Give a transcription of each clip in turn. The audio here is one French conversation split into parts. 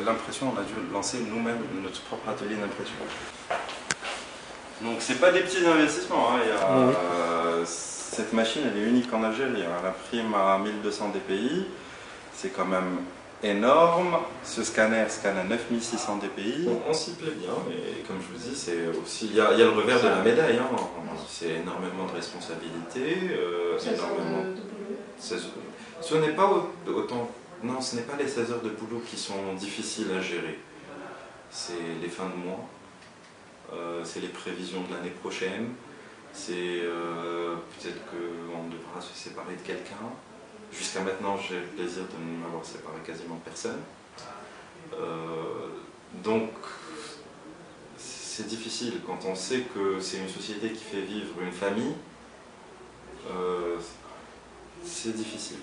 L'impression, on a dû lancer nous-mêmes notre propre atelier d'impression. Donc c'est pas des petits investissements, hein. Cette machine elle est unique en Algérie, hein. Elle imprime à 1200 dpi, c'est quand même énorme. Ce scanner scanne à 9600 dpi. On s'y plaît bien, mais comme je vous dis, c'est aussi, il y a le revers de la médaille, hein. C'est énormément de responsabilités, énormément de boulot. Ce n'est pas autant. Non, ce n'est pas les 16 heures de boulot qui sont difficiles à gérer. C'est les fins de mois, c'est les prévisions de l'année prochaine, c'est peut-être qu'on devra se séparer de quelqu'un. Jusqu'à maintenant, j'ai le plaisir de ne m'avoir séparé quasiment de personne. Donc, c'est difficile quand on sait que c'est une société qui fait vivre une famille. C'est difficile.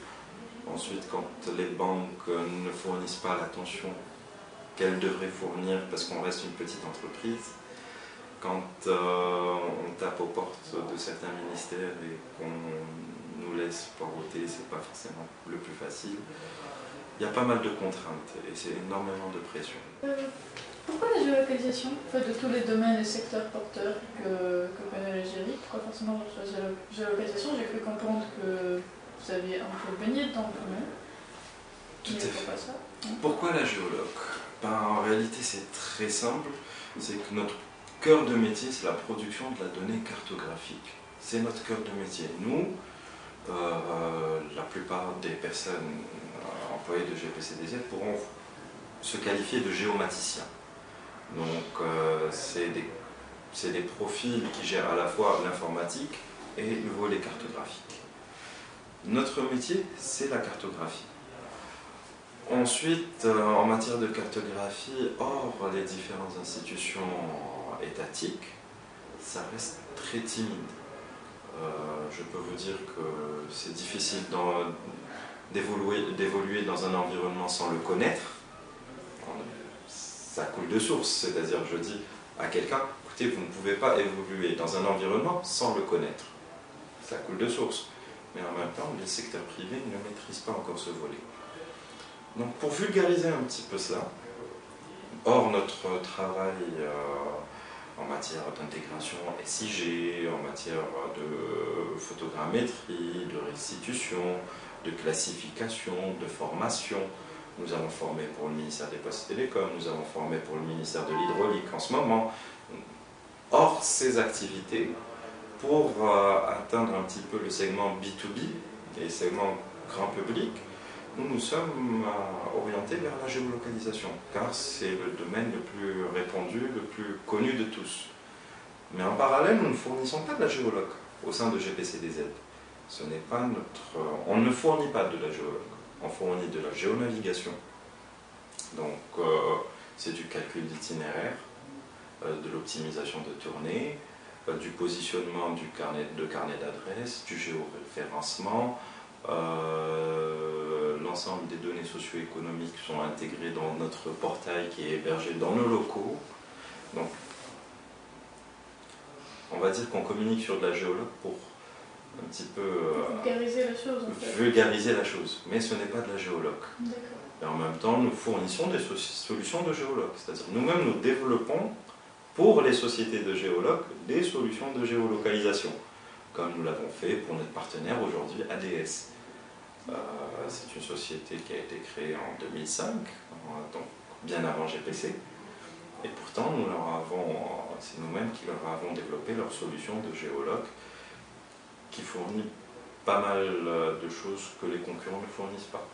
Ensuite, quand les banques ne fournissent pas l'attention qu'elles devraient fournir parce qu'on reste une petite entreprise, quand on tape aux portes de certains ministères et qu'on nous laisse poireauter, c'est pas forcément le plus facile. Il y a pas mal de contraintes et c'est énormément de pression. Pourquoi la géolocalisation, de tous les domaines et secteurs porteurs que connaît l'Algérie, pourquoi forcément choisir la géolocalisation? J'ai cru comprendre que vous aviez un peu baigné dedans quand même. Tout à fait. Pourquoi la géologue? En réalité, c'est très simple. C'est que notre cœur de métier, c'est la production de la donnée cartographique. C'est notre cœur de métier. Nous, la plupart des personnes employées de GPCDZ pourront se qualifier de géomaticiens. Donc, c'est des profils qui gèrent à la fois l'informatique et le volet cartographique. Notre métier, c'est la cartographie. Ensuite, en matière de cartographie, hors les différentes institutions étatiques, ça reste très timide. Je peux vous dire que c'est difficile d'évoluer dans un environnement sans le connaître. Ça coule de source, c'est-à-dire je dis à quelqu'un, écoutez, vous ne pouvez pas évoluer dans un environnement sans le connaître. Ça coule de source. Mais en même temps, les secteurs privés ne maîtrisent pas encore ce volet. Donc pour vulgariser un petit peu cela, hors notre travail en matière d'intégration SIG, en matière de photogrammétrie, de restitution, de classification, de formation, nous avons formé pour le ministère des Postes et Télécoms, nous avons formé pour le ministère de l'Hydraulique en ce moment. Hors ces activités, pour atteindre un petit peu le segment B2B et le segment grand public, nous sommes orientés vers la géolocalisation, car c'est le domaine le plus répandu, le plus connu de tous. Mais en parallèle, nous ne fournissons pas de la géologue au sein de GPCDZ. Ce n'est pas on ne fournit pas de la géologue, on fournit de la géonavigation. Donc, c'est du calcul d'itinéraire, de l'optimisation de tournée, du positionnement de carnet d'adresse, du géoréférencement, l'ensemble des données socio-économiques sont intégrées dans notre portail qui est hébergé dans nos locaux. Donc, on va dire qu'on communique sur de la géologue pour un petit peu vulgariser la chose. En fait. Vulgariser la chose, mais ce n'est pas de la géologue. D'accord. Et en même temps, nous fournissons des solutions de géologue, c'est-à-dire nous-mêmes nous développons pour les sociétés de géologues des solutions de géolocalisation, comme nous l'avons fait pour notre partenaire aujourd'hui ADS. C'est une société qui a été créée en 2005, donc bien avant GPC, et pourtant c'est nous-mêmes qui leur avons développé leur solution de géologue qui fournit pas mal de choses que les concurrents ne fournissent pas,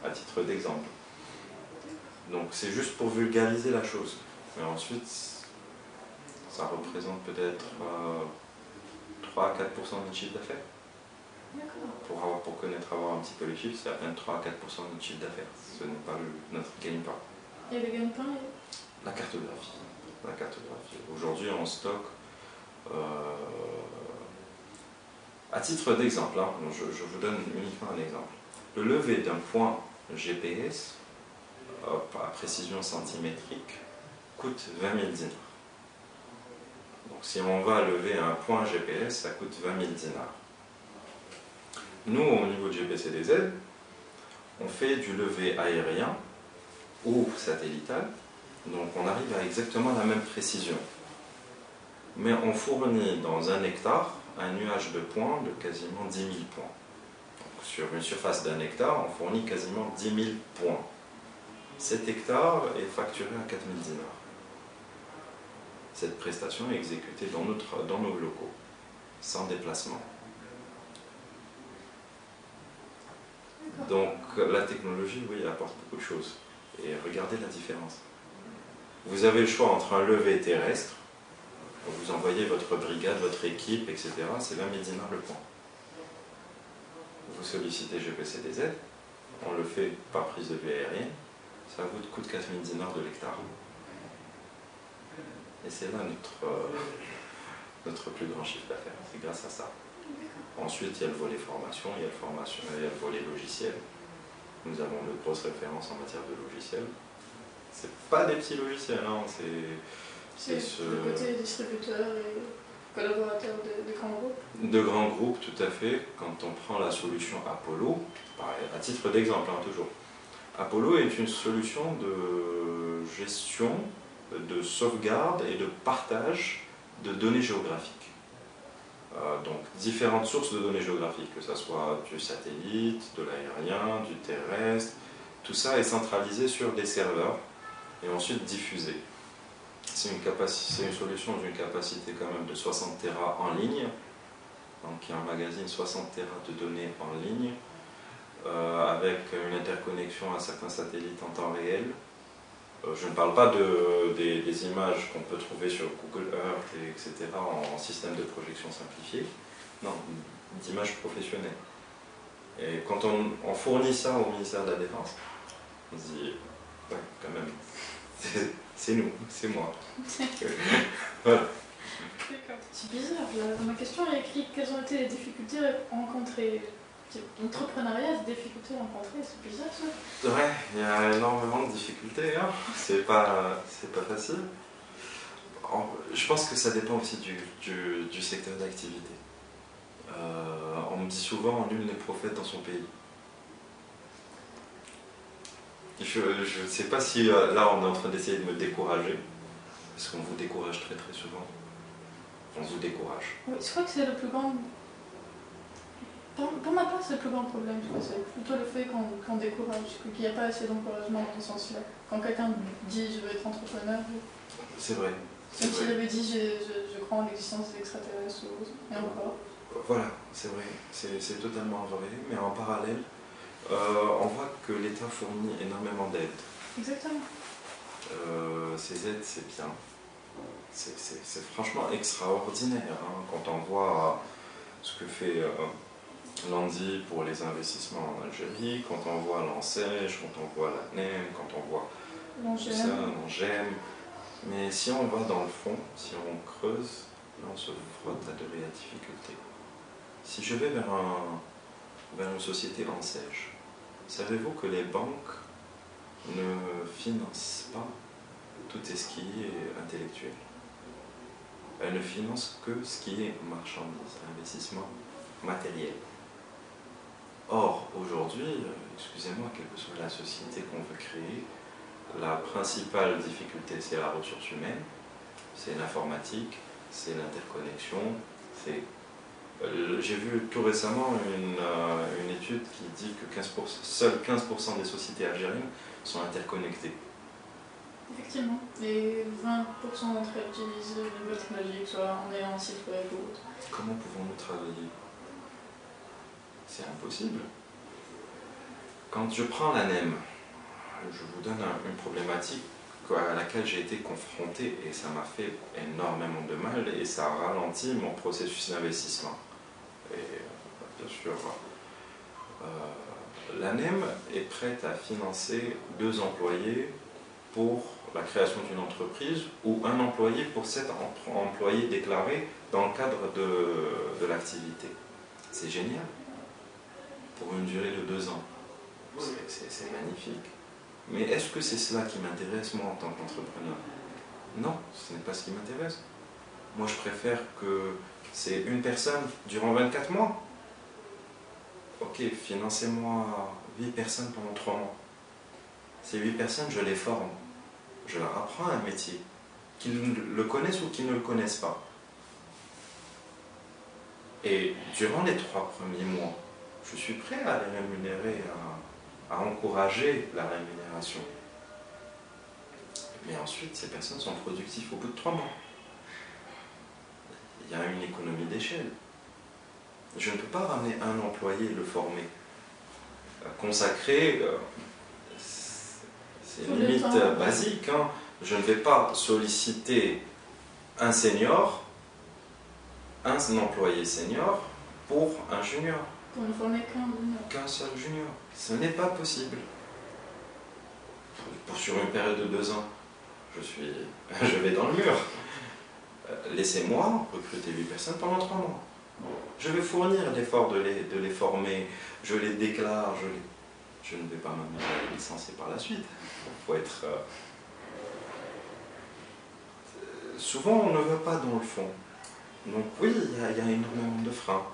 à titre d'exemple. Donc c'est juste pour vulgariser la chose, mais ensuite ça représente peut-être 3 à 4% de notre chiffre d'affaires. Pour avoir un petit peu les chiffres, c'est à peine 3 à 4% de notre chiffre d'affaires. Ce n'est pas notre gagne-pain. Et le gagne-pain La cartographie. La cartographie. Aujourd'hui, on stocke, à titre d'exemple, hein, je vous donne uniquement un exemple. Le lever d'un point GPS, à précision centimétrique, coûte 20 000 dinars. Donc si on va lever un point GPS, ça coûte 20 000 dinars. Nous, au niveau de GPCDZ, on fait du levé aérien ou satellitale. Donc on arrive à exactement la même précision. Mais on fournit dans 1 hectare un nuage de points de quasiment 10 000 points. Donc, sur une surface d'1 hectare, on fournit quasiment 10 000 points. 7 hectares est facturé à 4 000 dinars. Cette prestation est exécutée dans nos locaux, sans déplacement. Donc la technologie, oui, elle apporte beaucoup de choses. Et regardez la différence. Vous avez le choix entre un lever terrestre, vous envoyez votre brigade, votre équipe, etc. C'est 20 000 dinars le point. Vous sollicitez GPCDZ, on le fait par prise de vue aérienne, ça vous coûte 4 000 dinars de l'hectare. Et c'est là notre plus grand chiffre d'affaires, c'est grâce à ça. Ensuite, il y a le volet formation, il y a le volet logiciel. Nous avons de grosses références en matière de logiciels. C'est pas des petits logiciels, hein, c'est le côté distributeur et collaborateur de grands groupes. De grands groupes, tout à fait. Quand on prend la solution Apollo, à titre d'exemple, hein, toujours. Apollo est une solution de gestion, de sauvegarde et de partage de données géographiques. Donc différentes sources de données géographiques, que ce soit du satellite, de l'aérien, du terrestre, tout ça est centralisé sur des serveurs et ensuite diffusé. C'est une solution d'une capacité quand même de 60 Tera en ligne, donc qui emmagasine 60 Tera de données en ligne, avec une interconnexion à certains satellites en temps réel. Je ne parle pas des images qu'on peut trouver sur Google Earth, etc., en système de projection simplifié, non, d'images professionnelles. Et quand on fournit ça au ministère de la Défense, on se dit, ouais, quand même, c'est nous, c'est moi. Voilà. C'est bizarre, là. Dans ma question, il y a écrit quelles ont été les difficultés rencontrées. L'entrepreneuriat, des difficultés rencontrées, c'est bizarre ça. Ouais, il y a énormément de difficultés, hein. C'est pas facile. Je pense que ça dépend aussi du secteur d'activité. On me dit souvent, nul n'est prophète dans son pays. Je ne sais pas si là on est en train d'essayer de me décourager, parce qu'on vous décourage très très souvent. On vous décourage. Oui, je crois que c'est le plus grand... Pour ma part, c'est le plus grand problème. C'est plutôt le fait qu'on décourage, qu'il n'y a pas assez d'encouragement dans ce sens-là. Quand quelqu'un dit je veux être entrepreneur, c'est vrai. Comme s'il avait dit je crois en l'existence des extraterrestres et encore. Voilà, c'est vrai, c'est totalement vrai, mais en parallèle, on voit que l'État fournit énormément d'aides. Exactement. Ces aides, c'est bien. C'est franchement extraordinaire, hein, quand on voit ce que fait l'ANDI pour les investissements en Algérie, quand on voit l'ANSEJ, quand on voit l'ANEM, quand on voit l'ANGEM. Mais si on va dans le fond, si on creuse, là on se frotte à de réelles difficultés. Si je vais vers une société ANSEJ, savez-vous que les banques ne financent pas tout ce qui est intellectuel? Elles ne financent que ce qui est marchandise, investissement matériel. Or, aujourd'hui, excusez-moi, quelle que soit la société qu'on veut créer, la principale difficulté, c'est la ressource humaine, c'est l'informatique, c'est l'interconnexion, c'est... J'ai vu tout récemment une étude qui dit que seuls 15% des sociétés algériennes sont interconnectées. Effectivement, et 20% d'entre elles utilisent les nouvelles technologies, soit en ayant un site web ou autre. Comment pouvons-nous travailler? C'est impossible. Quand je prends l'ANEM, je vous donne une problématique à laquelle j'ai été confronté et ça m'a fait énormément de mal et ça a ralenti mon processus d'investissement. Et bien sûr, l'ANEM est prête à financer 2 employés pour la création d'une entreprise ou un employé pour 7 employés déclarés dans le cadre de l'activité. C'est génial. Pour une durée de 2 ans. C'est magnifique. Mais est-ce que c'est cela qui m'intéresse, moi, en tant qu'entrepreneur? Non, ce n'est pas ce qui m'intéresse. Moi, je préfère que c'est une personne durant 24 mois. Ok, financez-moi 8 personnes pendant 3 mois. Ces 8 personnes, je les forme. Je leur apprends un métier, qu'ils le connaissent ou qu'ils ne le connaissent pas. Et durant les 3 premiers mois, je suis prêt à les rémunérer, à encourager la rémunération. Mais ensuite, ces personnes sont productives au bout de 3 mois. Il y a une économie d'échelle. Je ne peux pas ramener un employé et le former. Consacrer, c'est une limite basique. Hein. Je ne vais pas solliciter un senior, un employé senior pour un junior. Pour ne former qu'un seul junior. Ce n'est pas possible. Sur une période de 2 ans, je vais dans le mur. Laissez-moi recruter 8 personnes pendant 3 mois. Je vais fournir l'effort de les former, je les déclare, je ne vais pas m'amuser à les licencier par la suite. Il faut être... Souvent, on ne va pas dans le fond. Donc oui, il y a énormément de freins.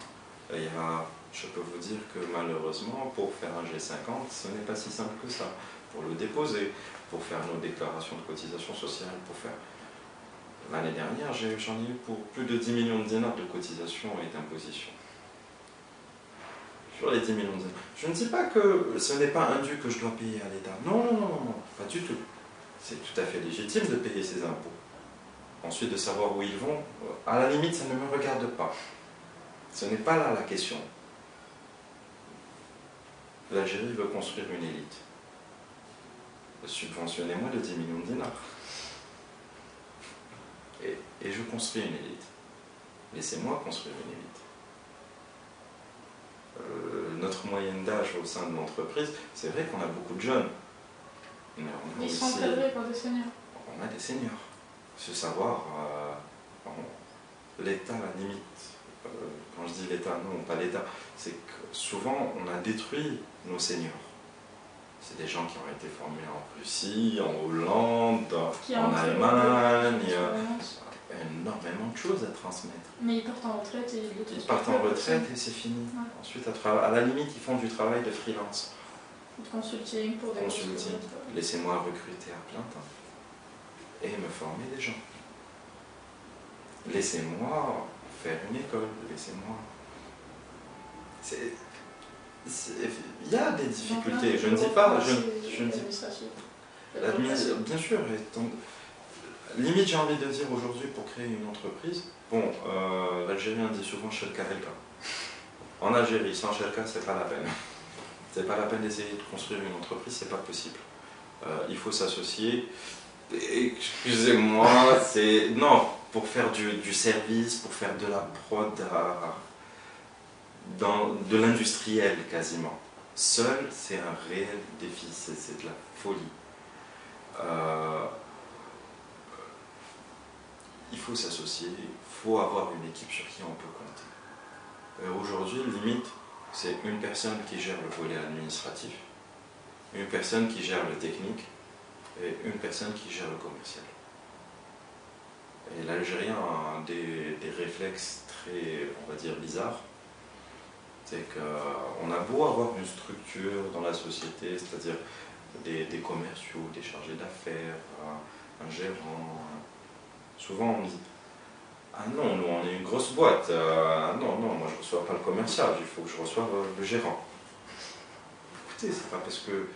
Je peux vous dire que malheureusement, pour faire un G50, ce n'est pas si simple que ça. Pour le déposer, pour faire nos déclarations de cotisation sociale, pour faire... L'année dernière, j'en ai eu pour plus de 10 millions de dinars de cotisation et d'imposition. Sur les 10 millions de dinars. Je ne dis pas que ce n'est pas un dû que je dois payer à l'État. Non, non, non, non, pas du tout. C'est tout à fait légitime de payer ses impôts. Ensuite, de savoir où ils vont, à la limite, ça ne me regarde pas. Ce n'est pas là la question. L'Algérie veut construire une élite. Subventionnez-moi de 10 millions de dinars. Et je construis une élite. Laissez-moi construire une élite. Notre moyenne d'âge au sein de l'entreprise, c'est vrai qu'on a beaucoup de jeunes. Mais ils sont encadrés par des seniors. On a des seniors. Ce savoir, l'État, à la limite, quand je dis l'État, non, pas l'État, c'est que souvent on a détruit nos seniors. C'est des gens qui ont été formés en Russie, en Hollande, en Allemagne. Énormément de choses à transmettre. Mais ils partent en retraite et ils partent en retraite et c'est fini. Ouais. Ensuite, à la limite, ils font du travail de freelance. De consulting pour des consulting. Laissez-moi recruter à plein temps et me former des gens. Laissez-moi faire une école. Laissez-moi. Il y a des difficultés. Je ne dis pas. Je ne dis bien sûr. Limite, j'ai envie de dire aujourd'hui, pour créer une entreprise, bon, l'Algérien dit souvent Sherka Helka. En Algérie, sans Sherka, c'est pas la peine. C'est pas la peine d'essayer de construire une entreprise, c'est pas possible. Il faut s'associer. Excusez-moi, c'est. Non, pour faire du service, pour faire de la prod, de l'industriel quasiment. Seul, c'est un réel défi, c'est de la folie. Il faut s'associer, il faut avoir une équipe sur qui on peut compter. Aujourd'hui, limite, c'est une personne qui gère le volet administratif, une personne qui gère le technique et une personne qui gère le commercial. Et l'Algérien a des réflexes très, on va dire, bizarres. C'est qu'on a beau avoir une structure dans la société, c'est-à-dire des commerciaux, des chargés d'affaires, un gérant. Souvent on me dit « Ah non, nous on est une grosse boîte, non, moi je ne reçois pas le commercial, il faut que je reçoive le gérant. » Écoutez, c'est pas parce que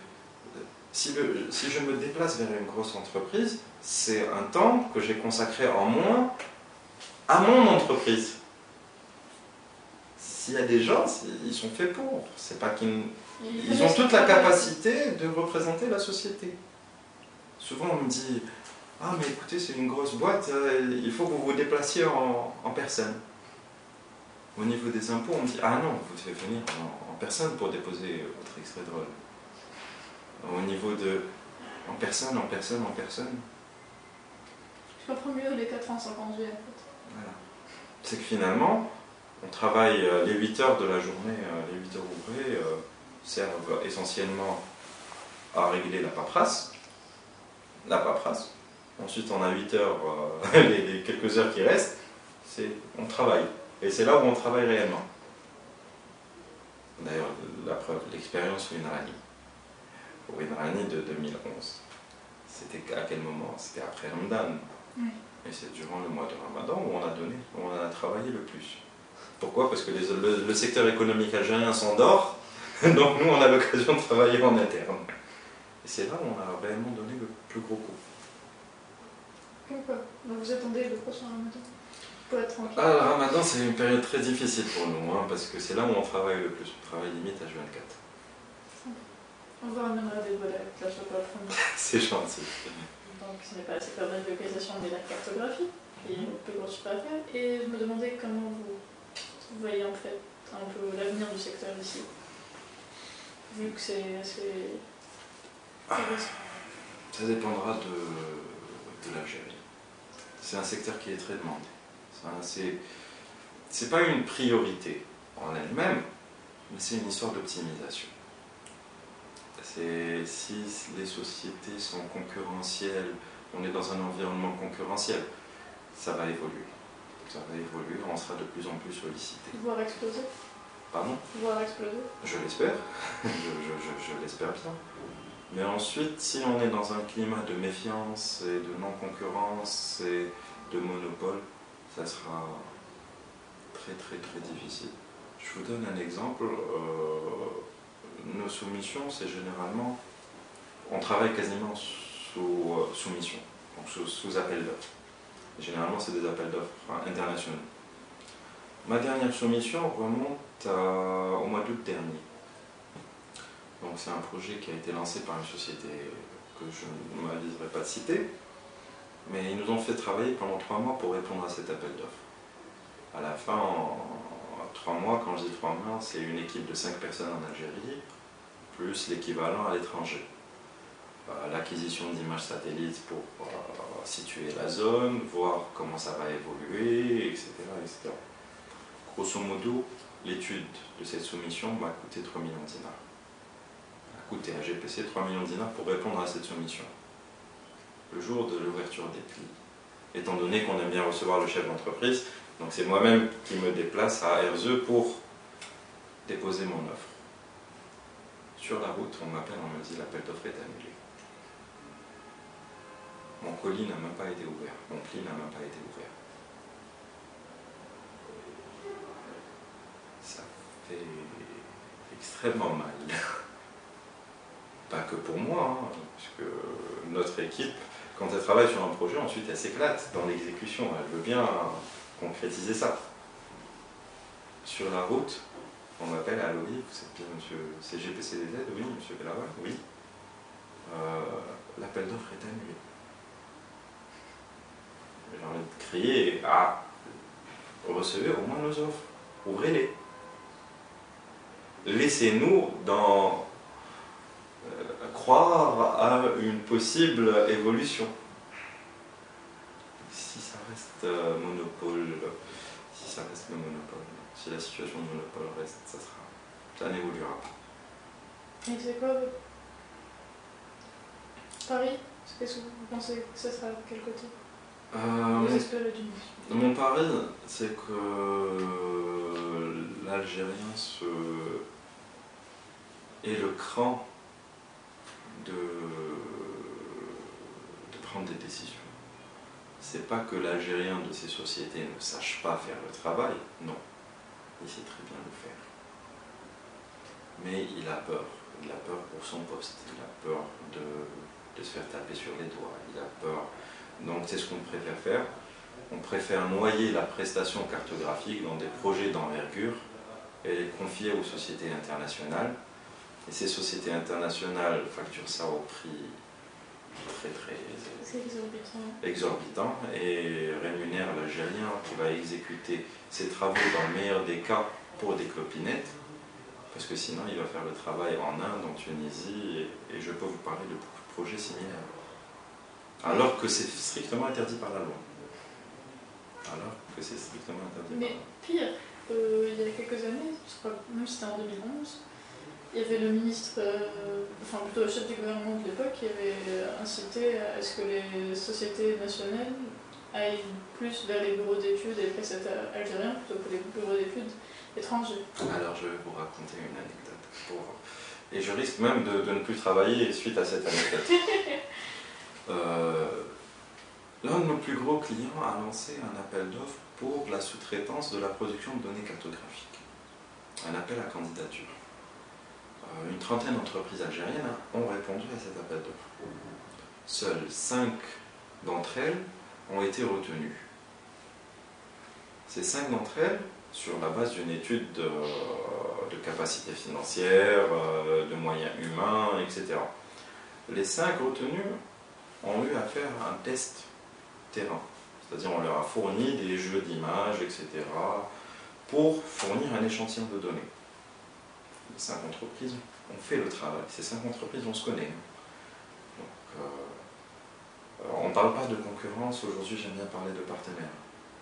si je me déplace vers une grosse entreprise, c'est un temps que j'ai consacré en moins à mon entreprise. S'il y a des gens, ils sont faits pour. C'est pas qu'ils ils ont toute la capacité de représenter la société. Souvent on me dit « Ah mais écoutez, c'est une grosse boîte, il faut que vous vous déplaciez en personne. » Au niveau des impôts, on me dit « Ah non, vous devez venir en personne pour déposer votre extrait de revenu. » Au niveau de en personne. Je comprends mieux les 450 G en fait. Voilà. C'est que finalement, on travaille les 8 heures de la journée, les 8 heures ouvrées servent essentiellement à régler la paperasse. Ensuite, on a 8 heures, les quelques heures qui restent, on travaille. Et c'est là où on travaille réellement. D'ailleurs, la preuve, l'expérience fait une rallye. au Ibrani de 2011. C'était à quel moment? C'était après Ramadan. Oui. Et c'est durant le mois de Ramadan où on a travaillé le plus. Pourquoi? Parce que le secteur économique algérien s'endort, donc nous on a l'occasion de travailler en interne. Et c'est là où on a réellement donné le plus gros coup. Pourquoi? Donc vous attendez le prochain Ramadan pour être tranquille? Ah, le Ramadan c'est une période très difficile pour nous, hein, parce que c'est là où on travaille le plus. On travaille limite à H24. On vous ramènera des volets avec la chocolat fondue. C'est gentil. Donc ce n'est pas le secteur de la localisation mais la cartographie, qui est le plus gros chiffre d'affaires. Et je me demandais comment vous voyez en fait un peu l'avenir du secteur ici, vu que c'est assez... Ça dépendra de l'Algérie. C'est un secteur qui est très demandé. C'est pas une priorité en elle-même, mais c'est une histoire d'optimisation. Si les sociétés sont concurrentielles, on est dans un environnement concurrentiel, ça va évoluer. Ça va évoluer, on sera de plus en plus sollicité. Voire exploser. Pardon? Voire exploser. Je l'espère, je l'espère bien. Mais ensuite, si on est dans un climat de méfiance et de non-concurrence et de monopole, ça sera très très très difficile. Je vous donne un exemple. Nos soumissions, c'est généralement, on travaille quasiment sous soumission, donc sous appel d'offres. Généralement, c'est des appels d'offres internationaux. Ma dernière soumission remonte au mois d'août dernier. Donc c'est un projet qui a été lancé par une société que je ne m'aviserai pas de citer, mais ils nous ont fait travailler pendant 3 mois pour répondre à cet appel d'offres. À la fin, en 3 mois, quand je dis 3 mois, c'est une équipe de 5 personnes en Algérie, plus l'équivalent à l'étranger. L'acquisition d'images satellites pour situer la zone, voir comment ça va évoluer, etc. etc. Grosso modo, l'étude de cette soumission m'a coûté 3 millions de dinars. A coûté à GPC 3 millions de dinars pour répondre à cette soumission. Le jour de l'ouverture des plis, étant donné qu'on aime bien recevoir le chef d'entreprise, donc c'est moi-même qui me déplace à RZE pour déposer mon offre. Sur la route, on m'appelle, on me dit l'appel d'offres est annulé. Mon colis n'a même pas été ouvert, mon pli n'a même pas été ouvert. Ça fait extrêmement mal. Pas que pour moi, hein, parce que notre équipe, quand elle travaille sur un projet, ensuite elle s'éclate dans l'exécution, elle veut bien concrétiser ça. Sur la route, on m'appelle, allô, oui, vous êtes bien monsieur CGPCDZ? Oui, monsieur Bellawal, oui. L'appel d'offres est annulé. J'ai envie de crier, ah, recevez au moins nos offres, ouvrez-les. Laissez-nous croire à une possible évolution. Si ça reste monopole, si la situation de monopole reste, ça n'évoluera pas. Et c'est quoi Paris? Qu'est-ce que vous pensez que ça sera de quel côté? Vous espérez d'une mission? Mon pari, c'est que l'Algérien ait le cran de prendre des décisions. C'est pas que l'Algérien de ces sociétés ne sache pas faire le travail, non. Il sait très bien le faire. Mais il a peur. Il a peur pour son poste. Il a peur de se faire taper sur les doigts. Il a peur. Donc c'est ce qu'on préfère faire. On préfère noyer la prestation cartographique dans des projets d'envergure et les confier aux sociétés internationales. Et ces sociétés internationales facturent ça au prix très très exorbitant et rémunèrent l'Algérien qui va exécuter ses travaux dans le meilleur des cas pour des clopinettes, parce que sinon il va faire le travail en Inde, en Tunisie, et je peux vous parler de beaucoup de projets similaires. Alors que c'est strictement interdit par la loi. Mais pire, il y a quelques années, je crois même c'était en 2011, il y avait le ministre, enfin plutôt le chef du gouvernement de l'époque, qui avait incité à ce que les sociétés nationales aillent plus vers les bureaux d'études et les prestataires algériens plutôt que les bureaux d'études étrangers. Alors je vais vous raconter une anecdote. Et je risque même de ne plus travailler suite à cette anecdote. L'un de nos plus gros clients a lancé un appel d'offres pour la sous-traitance de la production de données cartographiques. Un appel à candidature. Une trentaine d'entreprises algériennes ont répondu à cet appel d'offres. Seules 5 d'entre elles ont été retenues. Ces 5 d'entre elles, sur la base d'une étude de capacité financière, de moyens humains, etc. Les 5 retenues ont eu à faire un test terrain. C'est-à-dire on leur a fourni des jeux d'images, etc. pour fournir un échantillon de données. Les 5 entreprises ont fait le travail. Ces 5 entreprises, on se connaît. Donc, on ne parle pas de concurrence, aujourd'hui j'aime bien parler de partenaires.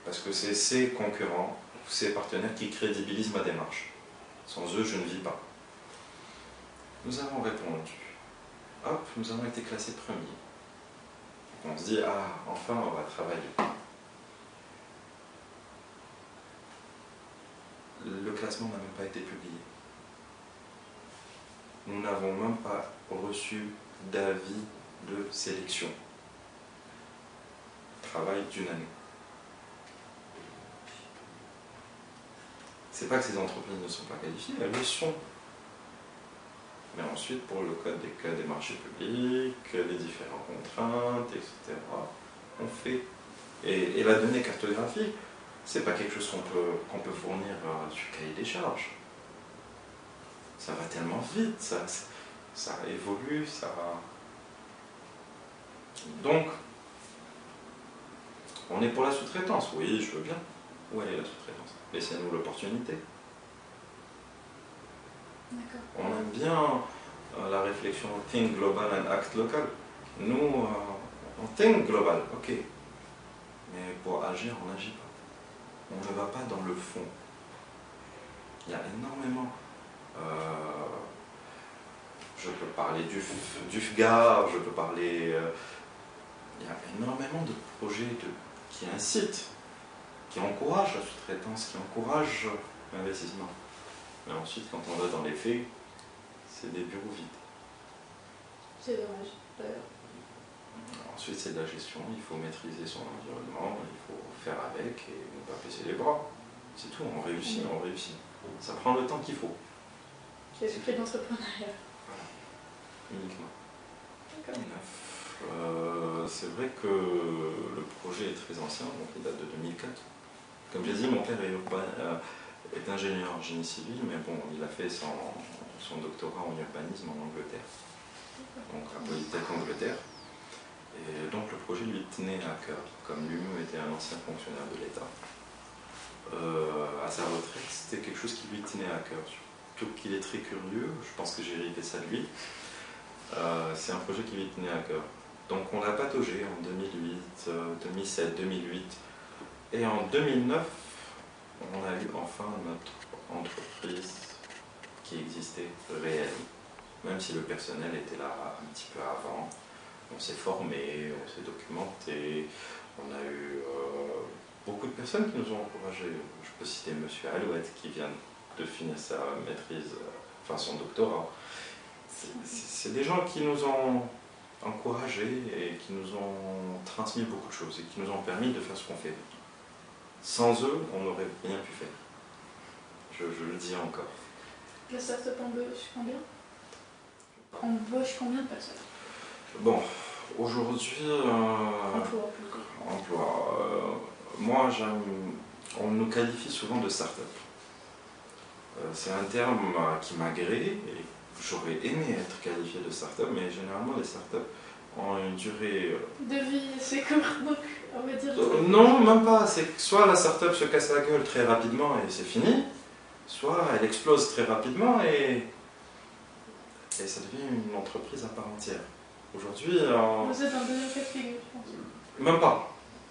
Parce que c'est ces concurrents, ces partenaires qui crédibilisent ma démarche. Sans eux, je ne vis pas. Nous avons répondu. Hop, nous avons été classés premiers. On se dit, ah, enfin on va travailler. Le classement n'a même pas été publié. Nous n'avons même pas reçu d'avis de sélection. Travail d'une année. C'est pas que ces entreprises ne sont pas qualifiées, elles le sont. Mais ensuite, pour le code des marchés publics, les différentes contraintes, etc., on fait. Et la donnée cartographique, c'est pas quelque chose qu'on peut fournir sur cahier des charges. Ça va tellement vite, ça évolue, ça... Donc, on est pour la sous-traitance, oui, je veux bien. Où elle est la sous-traitance? Laissez-nous l'opportunité. On aime bien la réflexion think global and act local. Nous, on think global, ok. Mais pour agir, on n'agit pas. On ne va pas dans le fond. Il y a énormément... je peux parler du FGAR, je peux parler... il y a énormément de projets qui incitent, qui encouragent la sous-traitance, qui encouragent l'investissement. Mais ensuite, quand on va dans les faits, c'est des bureaux vides. C'est dommage, d'ailleurs. Ensuite, c'est de la gestion, il faut maîtriser son environnement, il faut faire avec et ne pas baisser les bras. C'est tout, on réussit, on réussit. Ça prend le temps qu'il faut. C'est l'esprit d'entrepreneuriat. Voilà, uniquement. D'accord. C'est vrai que le projet est très ancien, donc il date de 2004. Comme j'ai dit, mon père est ingénieur en génie civil, mais bon, il a fait son doctorat en urbanisme en Angleterre, donc à Polytech Angleterre. Et donc le projet lui tenait à cœur, comme lui-même était un ancien fonctionnaire de l'État. À sa retraite, c'était quelque chose qui lui tenait à cœur, surtout qu'il est très curieux, je pense que j'ai hérité ça de lui. C'est un projet qui lui tenait à cœur. Donc on l'a pataugé en 2008, 2007, 2008. Et en 2009, on a eu enfin notre entreprise qui existait réelle. Même si le personnel était là un petit peu avant. On s'est formé, on s'est documenté. On a eu beaucoup de personnes qui nous ont encouragés. Je peux citer M. Alouette qui vient de finir sa maîtrise, enfin son doctorat. C'est des gens qui nous ont encouragés et qui nous ont transmis beaucoup de choses et qui nous ont permis de faire ce qu'on fait. Sans eux, on n'aurait rien pu faire. Je le dis encore. La start-up embauche combien? Embauche combien de personnes? Bon, aujourd'hui... Emploi. Moi, on nous qualifie souvent de start-up. C'est un terme qui m'agrée et j'aurais aimé être qualifié de start-up, mais généralement les start-up ont une durée... de vie, c'est court, donc on va dire... non, même pas. C'est que soit la start-up se casse la gueule très rapidement et c'est fini, soit elle explose très rapidement et ça devient une entreprise à part entière. Aujourd'hui... Vous êtes un deuxième cas de figure, je pense. Même pas.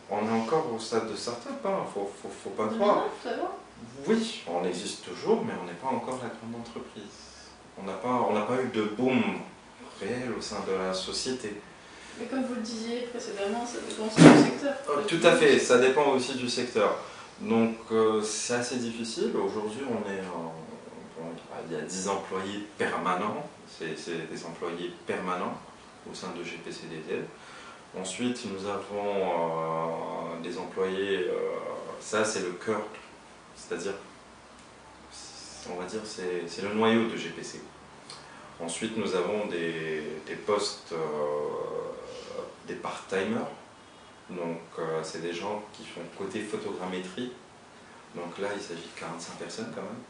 On est encore au stade de start-up, hein. Faut pas croire. Ça va? Oui, on existe toujours, mais on n'est pas encore la grande entreprise. On n'a pas eu de boom réel au sein de la société. Mais comme vous le disiez précédemment, ça dépend aussi du secteur. Tout à fait, ça dépend aussi du secteur. Donc c'est assez difficile. Aujourd'hui, on il y a 10 employés permanents, c'est des employés permanents au sein de GPCDTL. Ensuite, nous avons des employés, ça c'est le cœur, c'est-à-dire, on va dire, c'est le noyau de GPC. Ensuite, nous avons des postes, des part-timers. Donc, c'est des gens qui font côté photogrammétrie. Donc là, il s'agit de 45 personnes quand même.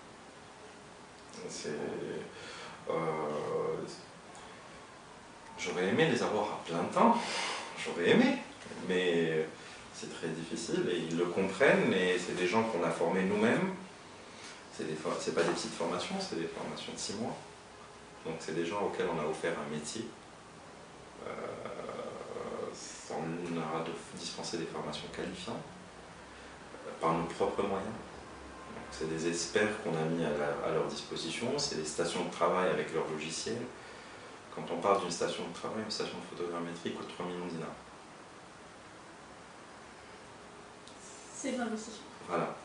J'aurais aimé les avoir à plein temps. J'aurais aimé, mais c'est très difficile et ils le comprennent et c'est des gens qu'on a formés nous-mêmes. C'est pas des petites formations, c'est des formations de 6 mois. Donc c'est des gens auxquels on a offert un métier. On aura dispensé des formations qualifiantes par nos propres moyens. C'est des experts qu'on a mis à leur disposition, c'est des stations de travail avec leur logiciel. Quand on parle d'une station de travail, une station de photogrammétrie coûte 3 millions de dinars. C'est l'investissement. Voilà.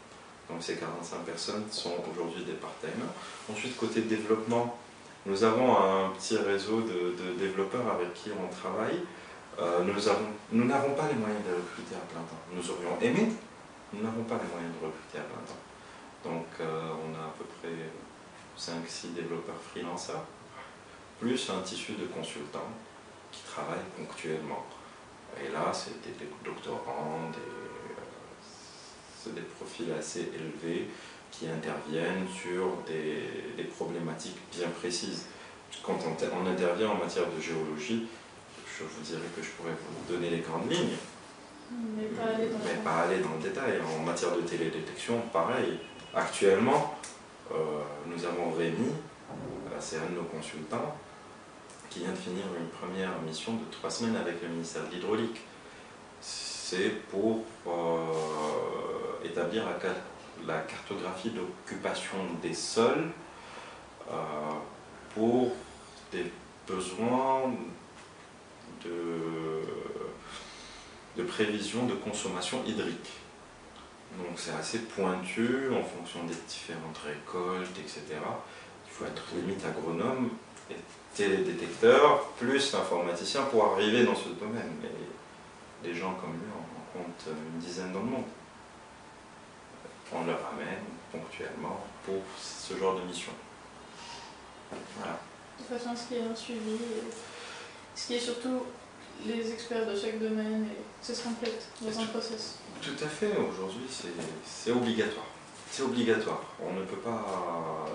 Donc ces 45 personnes sont aujourd'hui des part-timers. Ensuite, côté développement, nous avons un petit réseau de développeurs avec qui on travaille. Nous n'avons pas les moyens de recruter à plein temps. Nous aurions aimé, nous n'avons pas les moyens de recruter à plein temps. Donc on a à peu près 5-6 développeurs freelancers, plus un tissu de consultants qui travaillent ponctuellement. Et là, c'est des doctorants, c'est des profils assez élevés qui interviennent sur des problématiques bien précises. Quand on intervient en matière de géologie, je vous dirais que je pourrais vous donner les grandes lignes, Mais pas aller dans le détail. En matière de télédétection, pareil. Actuellement, nous avons Rémi, c'est un de nos consultants, qui vient de finir une première mission de 3 semaines avec le ministère de l'Hydraulique. C'est pour établir la cartographie d'occupation des sols pour des besoins de prévision de consommation hydrique. Donc c'est assez pointu en fonction des différentes récoltes, etc. Il faut être limite agronome et télédétecteur, plus informaticien pour arriver dans ce domaine. Mais des gens comme lui, on compte une dizaine dans le monde. On le ramène ponctuellement pour ce genre de mission. Voilà. De toute façon, ce qui est un suivi, ce qui est surtout les experts de chaque domaine, et ça se complète dans un process. Tout à fait, aujourd'hui c'est obligatoire. C'est obligatoire. On ne peut pas.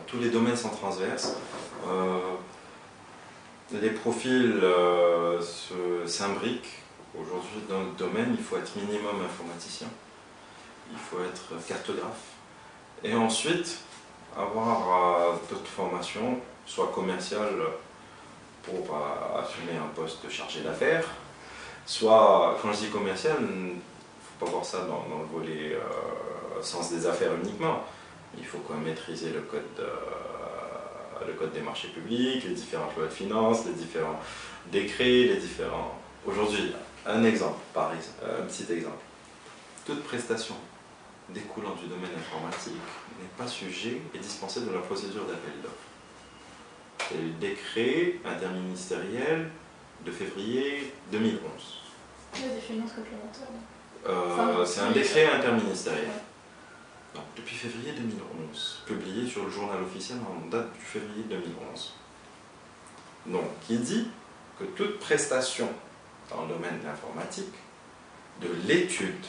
Tous les domaines sont transverses. Les profils s'imbriquent. Aujourd'hui, dans le domaine, il faut être minimum informaticien. Il faut être cartographe. Et ensuite, avoir d'autres formations, soit commerciales pour assumer un poste de chargé d'affaires, soit, quand je dis commercial, il ne faut pas voir ça dans le volet sens des affaires uniquement. Il faut quand même maîtriser le code des marchés publics, les différentes lois de finances, les différents décrets, les différents... Aujourd'hui, un petit exemple. Toute prestation découlant du domaine informatique n'est pas sujet et dispensée de la procédure d'appel d'offres. C'est le décret interministériel de février 2011. Il y a des finances complémentaires. C'est un décret interministériel. Donc, depuis février 2011, publié sur le journal officiel en date du février 2011. Donc, qui dit que toute prestation dans le domaine de l'informatique, de l'étude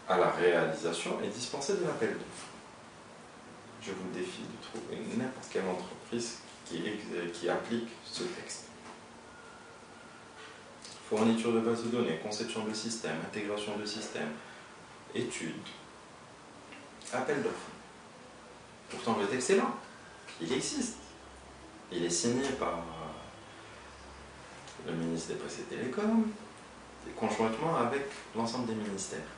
à la réalisation, est dispensée de l'appel d'offres. Je vous défie de trouver n'importe quelle entreprise qui applique ce texte. Fourniture de bases de données, conception de système, intégration de système, études, appel d'offres. Pourtant le texte est là, il existe. Il est signé par le ministre des Postes et Télécoms, et conjointement avec l'ensemble des ministères.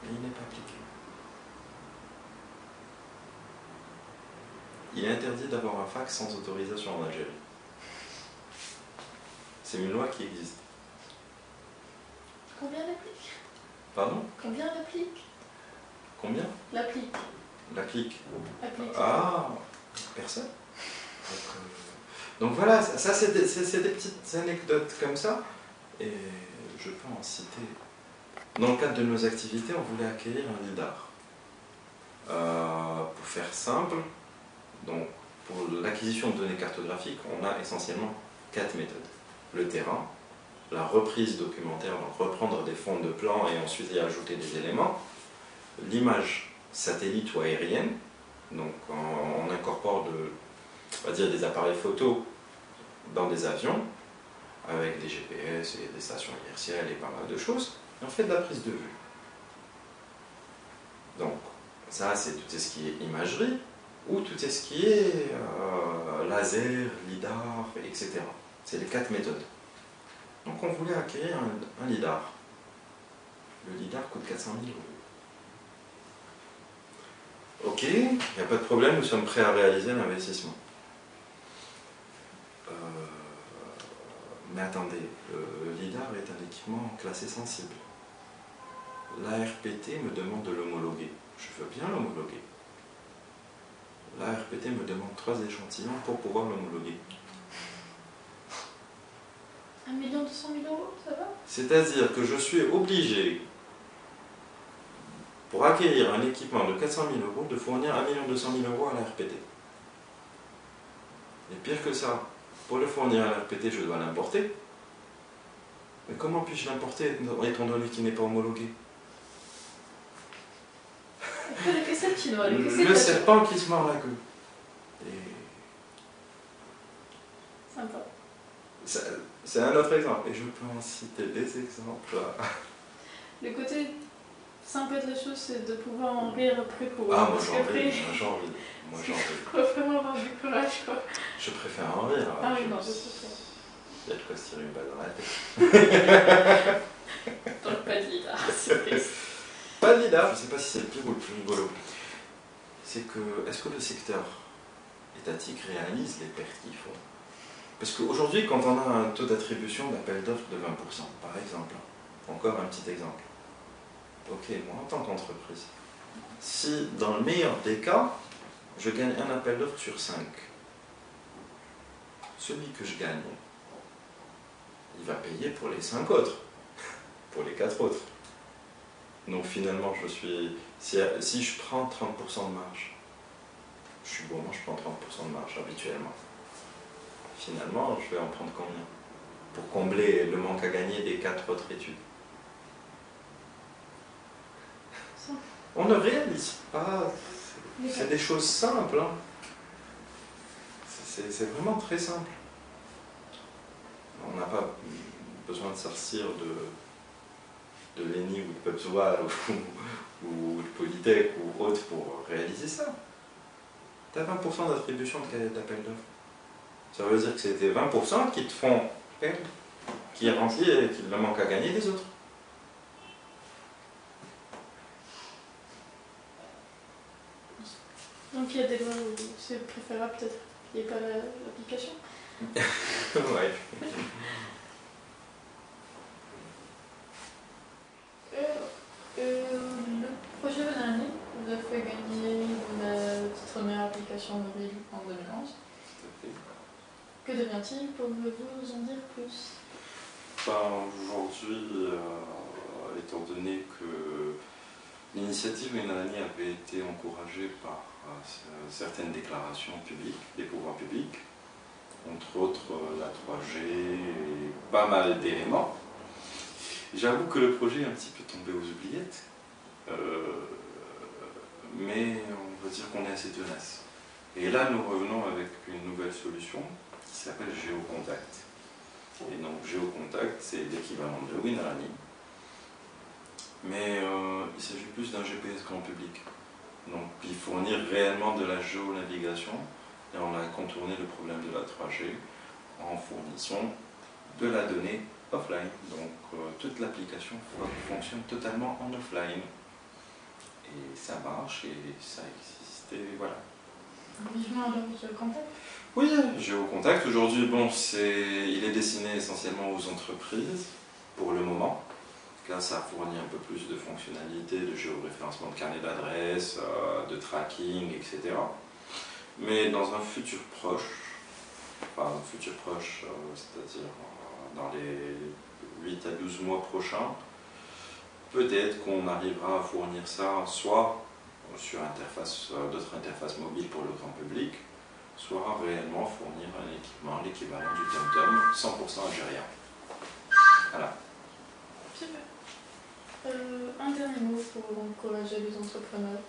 Mais il n'est pas appliqué. Il est interdit d'avoir un fax sans autorisation en Algérie. C'est une loi qui existe. Combien l'applique? Pardon? Combien l'applique? Combien? L'applique. L'applique. Applique. Ah, personne. Donc voilà, ça c'est des petites anecdotes comme ça. Et je peux en citer. Dans le cadre de nos activités, on voulait acquérir un lidar. Pour faire simple, donc pour l'acquisition de données cartographiques, on a essentiellement 4 méthodes. Le terrain, la reprise documentaire, donc reprendre des fonds de plan et ensuite y ajouter des éléments. L'image satellite ou aérienne, donc on incorpore on va dire des appareils photo dans des avions, avec des GPS et des stations inertielles et pas mal de choses, et on fait de la prise de vue. Donc, ça, c'est tout ce qui est imagerie, ou tout ce qui est laser, lidar, etc. C'est les 4 méthodes. Donc, on voulait acquérir un lidar. Le lidar coûte 400 000 €. Ok, il n'y a pas de problème, nous sommes prêts à réaliser l'investissement. Mais attendez, le lidar est un équipement classé sensible. L'ARPT me demande de l'homologuer. Je veux bien l'homologuer. L'ARPT me demande 3 échantillons pour pouvoir l'homologuer. 1 200 000 €, ça va? C'est-à-dire que je suis obligé, pour acquérir un équipement de 400 000 €, de fournir 1 200 000 € à l'ARPT. Et pire que ça, pour le fournir à l'ARPT, je dois l'importer. Mais comment puis-je l'importer étant donné qu'il n'est pas homologué? Les caissettes chinoises, Le serpent qui se mord la queue. Et... Sympa. C'est un autre exemple, et je peux en citer des exemples. Le côté sympa de la chose, c'est de pouvoir en rire après pour... Ah, moi j'en ris, moi j'en ris. Faut vraiment avoir du courage, quoi. Je préfère en rire. Ah oui, non, je préfère. Il y a de quoi se tirer une balle dans la tête. Donc pas de lidar, c'est triste. Pas de lidar, je ne sais pas si c'est le pire ou le plus rigolo. C'est que, est-ce que le secteur étatique réalise les pertes qu'ils font? Parce qu'aujourd'hui, quand on a un taux d'attribution d'appel d'offres de 20%, par exemple, encore un petit exemple. Ok, moi en tant qu'entreprise, si dans le meilleur des cas, je gagne un appel d'offres sur 5, celui que je gagne, il va payer pour les 5 autres, pour les 4 autres. Donc finalement, si je prends 30% de marge, je suis gourmand, je prends 30% de marge habituellement. Finalement, je vais en prendre combien pour combler le manque à gagner des 4 autres études? On ne réalise pas. C'est des choses simples. Hein. C'est vraiment très simple. On n'a pas besoin de sortir de l'ENI ou de PEPSOA ou de Polytech ou autre pour réaliser ça. Tu as 20% d'attribution d'appel d'offres. Ça veut dire que c'était 20% qui te font perdre, qui remplit et qui le manque à gagner des autres. Donc il y a des lois où c'est préférable peut-être qu'il n'y ait pas l'application. Ouais. Le projet Banani vous a fait gagner la titre meilleure application mobile en 2011. Que devient-il? Pouvez-vous nous en dire plus? Aujourd'hui, étant donné que l'initiative Banani avait été encouragée par certaines déclarations publiques, des pouvoirs publics, entre autres la 3G et pas mal d'éléments, j'avoue que le projet est un petit peu tombé aux oubliettes, mais on va dire qu'on est assez tenace. Et là, nous revenons avec une nouvelle solution qui s'appelle GeoContact. Et donc GeoContact, c'est l'équivalent de WinRANI, mais il s'agit plus d'un GPS grand public. Donc il fournit réellement de la géonavigation, et on a contourné le problème de la 3G en fournissant de la donnée offline. Donc toute l'application fonctionne totalement en offline. Et ça marche, et ça existe, et voilà. Vivement alors GeoContact. Oui, GeoContact, aujourd'hui, bon, il est destiné essentiellement aux entreprises, pour le moment, car ça fournit un peu plus de fonctionnalités, de géoréférencement de carnet d'adresses, de tracking, etc. Mais dans un futur proche, c'est-à-dire dans les 8 à 12 mois prochains, peut-être qu'on arrivera à fournir ça soit sur d'autres interfaces mobiles pour le grand public, soit réellement fournir un équipement, l'équivalent du TomTom, 100% algérien. Voilà. Super. Un dernier mot pour encourager les entrepreneurs.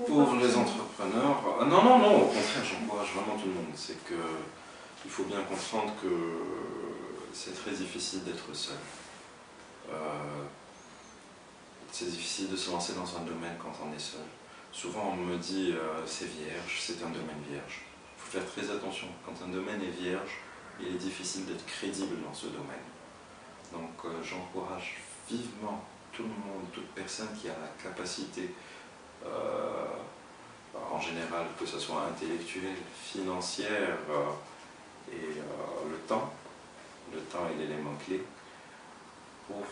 Pour les entrepreneurs, non, au contraire, j'encourage vraiment tout le monde. C'est que il faut bien comprendre que c'est très difficile d'être seul. C'est difficile de se lancer dans un domaine quand on est seul. Souvent on me dit c'est vierge, c'est un domaine vierge. Il faut faire très attention. Quand un domaine est vierge, il est difficile d'être crédible dans ce domaine. Donc j'encourage vivement tout le monde, toute personne qui a la capacité, en général, que ce soit intellectuelle, financière et le temps. Le temps est l'élément clé pour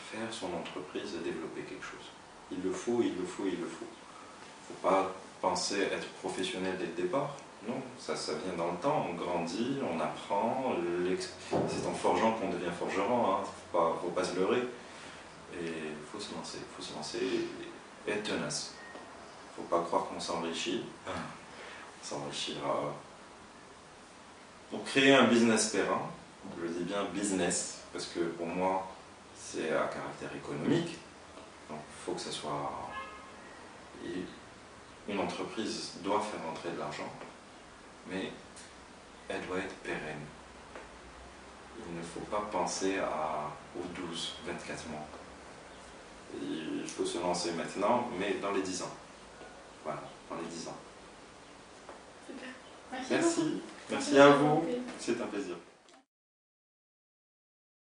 faire son entreprise et développer quelque chose. Il le faut. Il ne faut pas penser être professionnel dès le départ. Non, ça vient dans le temps, on grandit, on apprend, c'est en forgeant qu'on devient forgeron, hein. Faut pas se leurrer. Et il faut se lancer et être tenace. Il ne faut pas croire qu'on s'enrichit. On s'enrichira pour créer un business périn. Je dis bien business, parce que pour moi, c'est à caractère économique. Donc il faut que ce soit... Une entreprise doit faire entrer de l'argent, mais elle doit être pérenne. Il ne faut pas penser aux 12, 24 mois. Il faut se lancer maintenant, mais dans les 10 ans. Voilà, dans les 10 ans. Super. Merci à vous, c'est un plaisir.